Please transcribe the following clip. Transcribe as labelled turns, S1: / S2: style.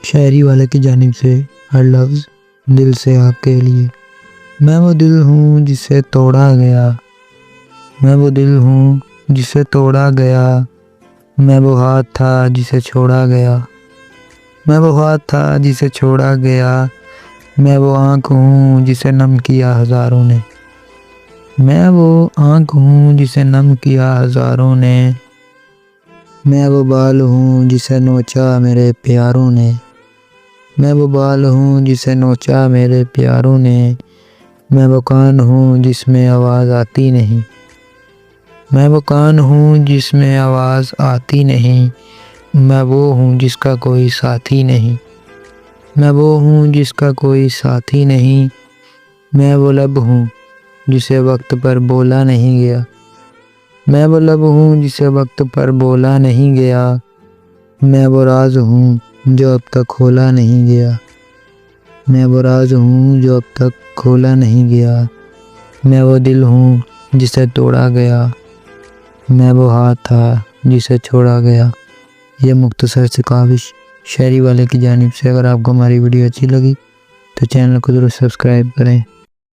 S1: شاعری والے کی جانب سے ہر لفظ دل سے آپ کے لیے۔ میں وہ دل ہوں جسے توڑا گیا، میں وہ دل ہوں جسے توڑا گیا، میں وہ ہاتھ تھا جسے چھوڑا گیا، میں وہ ہاتھ تھا جسے چھوڑا گیا، میں وہ آنکھ ہوں جسے نم کیا ہزاروں نے، میں وہ آنکھ ہوں جسے نم کیا ہزاروں نے، میں وہ بال ہوں جسے نوچا میرے پیاروں نے، میں وہ بال ہوں جسے نوچا میرے پیاروں نے، میں وہ کان ہوں جس میں آواز آتی نہیں، میں وہ کان ہوں جس میں آواز آتی نہیں، میں وہ ہوں جس کا کوئی ساتھی نہیں، میں وہ ہوں جس کا کوئی ساتھی نہیں، میں وہ لب ہوں جسے وقت پر بولا نہیں گیا، میں وہ لب ہوں جسے وقت پر بولا نہیں گیا، میں وہ راز ہوں جو اب تک کھولا نہیں گیا، میں وہ راز ہوں جو اب تک کھولا نہیں گیا، میں وہ دل ہوں جسے توڑا گیا، میں وہ ہاتھ تھا جسے چھوڑا گیا۔ یہ مختصر سی کاوش شاعری والے کی جانب سے۔ اگر آپ کو ہماری ویڈیو اچھی لگی تو چینل کو ضرور سبسکرائب کریں۔